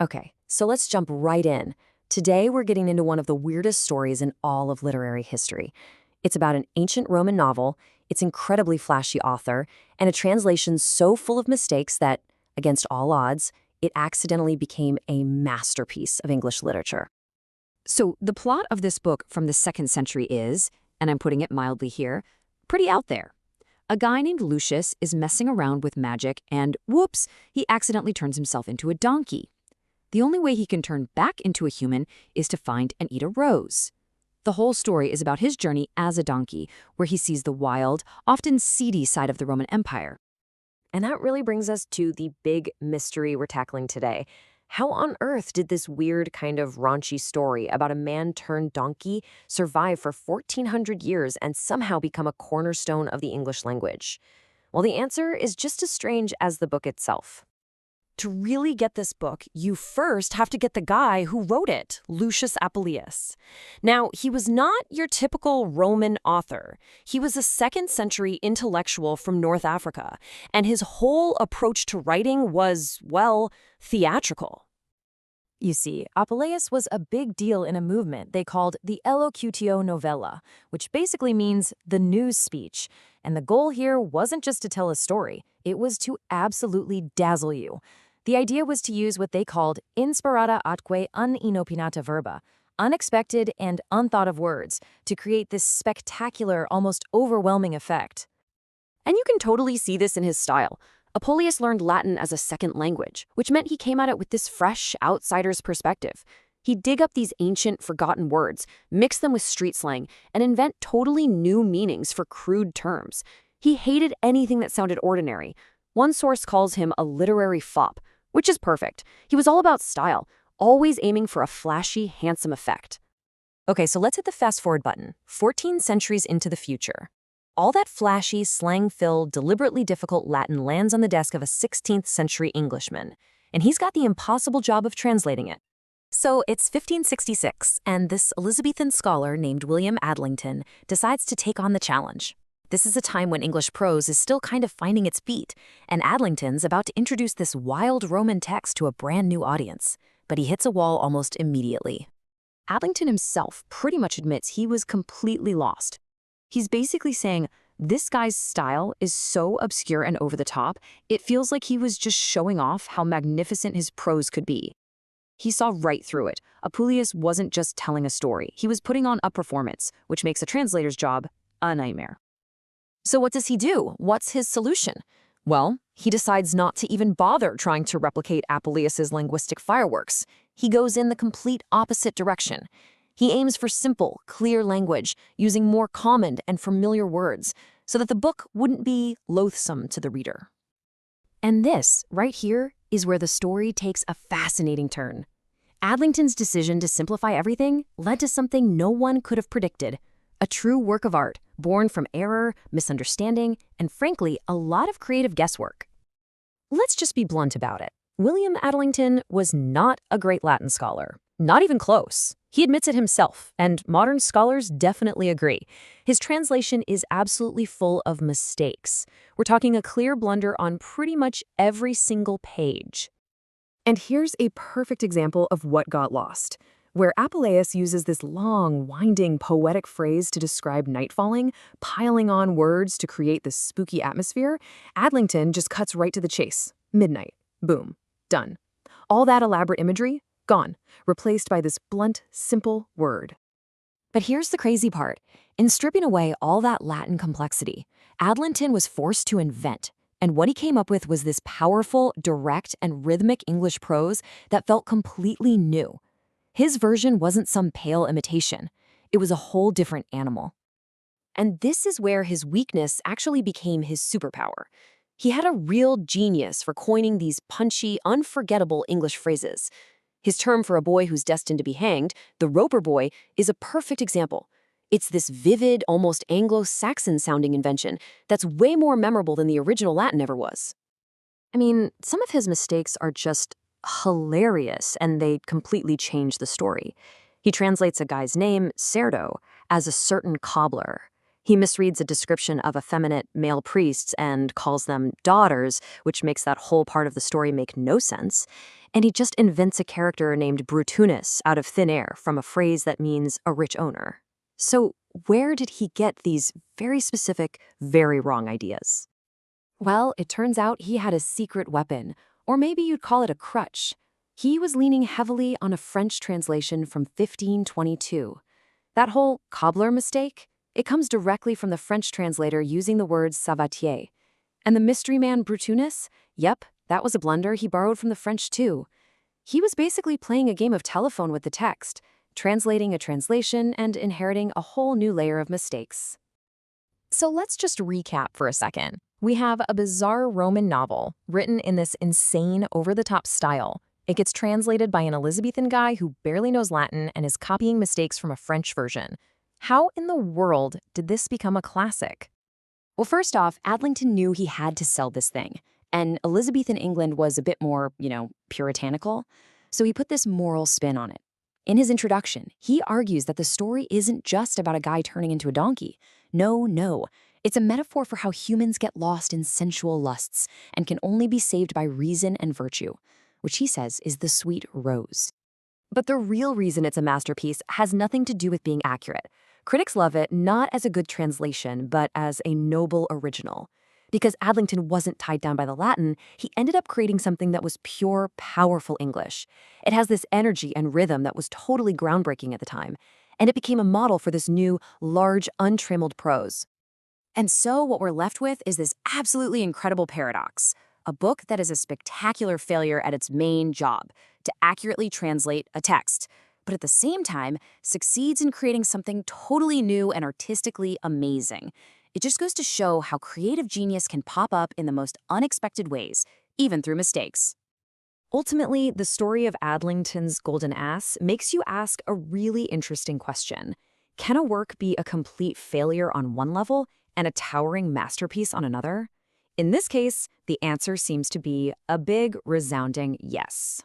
Okay, so let's jump right in. Today we're getting into one of the weirdest stories in all of literary history. It's about an ancient Roman novel, its incredibly flashy author, and a translation so full of mistakes that, against all odds, it accidentally became a masterpiece of English literature. So the plot of this book from the 2nd century is, and I'm putting it mildly here, pretty out there. A guy named Lucius is messing around with magic and, whoops, he accidentally turns himself into a donkey. The only way he can turn back into a human is to find and eat a rose. The whole story is about his journey as a donkey, where he sees the wild, often seedy side of the Roman Empire. And that really brings us to the big mystery we're tackling today. How on earth did this weird kind of raunchy story about a man turned donkey survive for 1,400 years and somehow become a cornerstone of the English language? Well, the answer is just as strange as the book itself. To really get this book, you first have to get the guy who wrote it, Lucius Apuleius. Now, he was not your typical Roman author. He was a 2nd century intellectual from North Africa, and his whole approach to writing was, well, theatrical. You see, Apuleius was a big deal in a movement they called the Ellocutio Novella, which basically means the news speech. And the goal here wasn't just to tell a story, it was to absolutely dazzle you. The idea was to use what they called inspirata atque unopinata verba, unexpected and unthought of words, to create this spectacular, almost overwhelming effect. And you can totally see this in his style. Apuleius learned Latin as a second language, which meant he came at it with this fresh, outsider's perspective. He'd dig up these ancient, forgotten words, mix them with street slang, and invent totally new meanings for crude terms. He hated anything that sounded ordinary. One source calls him a literary fop, which is perfect. He was all about style, always aiming for a flashy, handsome effect. Okay, so let's hit the fast-forward button, 14 centuries into the future. All that flashy, slang-filled, deliberately difficult Latin lands on the desk of a 16th century Englishman, and he's got the impossible job of translating it. So it's 1566, and this Elizabethan scholar named William Adlington decides to take on the challenge. This is a time when English prose is still kind of finding its feet, and Adlington's about to introduce this wild Roman text to a brand new audience, but he hits a wall almost immediately. Adlington himself pretty much admits he was completely lost. He's basically saying, this guy's style is so obscure and over the top, it feels like he was just showing off how magnificent his prose could be. He saw right through it. Apuleius wasn't just telling a story. He was putting on a performance, which makes a translator's job a nightmare. So what does he do? What's his solution? Well, he decides not to even bother trying to replicate Apuleius's linguistic fireworks. He goes in the complete opposite direction. He aims for simple, clear language, using more common and familiar words, so that the book wouldn't be loathsome to the reader. And this, right here, is where the story takes a fascinating turn. Adlington's decision to simplify everything led to something no one could have predicted, a true work of art, born from error, misunderstanding, and frankly, a lot of creative guesswork. Let's just be blunt about it. William Adlington was not a great Latin scholar. Not even close. He admits it himself, and modern scholars definitely agree. His translation is absolutely full of mistakes. We're talking a clear blunder on pretty much every single page. And here's a perfect example of what got lost, where Apuleius uses this long, winding, poetic phrase to describe night falling, piling on words to create this spooky atmosphere. Adlington just cuts right to the chase. Midnight. Boom. Done. All that elaborate imagery, gone, replaced by this blunt, simple word. But here's the crazy part. In stripping away all that Latin complexity, Adlington was forced to invent, and what he came up with was this powerful, direct, and rhythmic English prose that felt completely new. His version wasn't some pale imitation. It was a whole different animal. And this is where his weakness actually became his superpower. He had a real genius for coining these punchy, unforgettable English phrases. His term for a boy who's destined to be hanged, the Roper boy, is a perfect example. It's this vivid, almost Anglo-Saxon-sounding invention that's way more memorable than the original Latin ever was. I mean, some of his mistakes are just hilarious, and they completely change the story. He translates a guy's name, Cerdo, as a certain cobbler. He misreads a description of effeminate male priests and calls them daughters, which makes that whole part of the story make no sense. And he just invents a character named Brutunus out of thin air from a phrase that means a rich owner. So where did he get these very specific, very wrong ideas? Well, it turns out he had a secret weapon, or maybe you'd call it a crutch. He was leaning heavily on a French translation from 1522. That whole cobbler mistake, it comes directly from the French translator using the words savatier. And the mystery man Brutunus? Yep, that was a blunder he borrowed from the French too. He was basically playing a game of telephone with the text, translating a translation and inheriting a whole new layer of mistakes. So let's just recap for a second. We have a bizarre Roman novel written in this insane, over-the-top style. It gets translated by an Elizabethan guy who barely knows Latin and is copying mistakes from a French version. How in the world did this become a classic? Well, first off, Adlington knew he had to sell this thing, and Elizabethan England was a bit more, puritanical, so he put this moral spin on it. In his introduction, he argues that the story isn't just about a guy turning into a donkey. No. It's a metaphor for how humans get lost in sensual lusts and can only be saved by reason and virtue, which he says is the sweet rose. But the real reason it's a masterpiece has nothing to do with being accurate. Critics love it not as a good translation, but as a noble original. Because Adlington wasn't tied down by the Latin, he ended up creating something that was pure, powerful English. It has this energy and rhythm that was totally groundbreaking at the time, and it became a model for this new, large, untrammeled prose. And so what we're left with is this absolutely incredible paradox. A book that is a spectacular failure at its main job, to accurately translate a text, but at the same time succeeds in creating something totally new and artistically amazing. It just goes to show how creative genius can pop up in the most unexpected ways, even through mistakes. Ultimately, the story of Adlington's Golden Ass makes you ask a really interesting question. Can a work be a complete failure on one level and a towering masterpiece on another? In this case, the answer seems to be a big, resounding yes.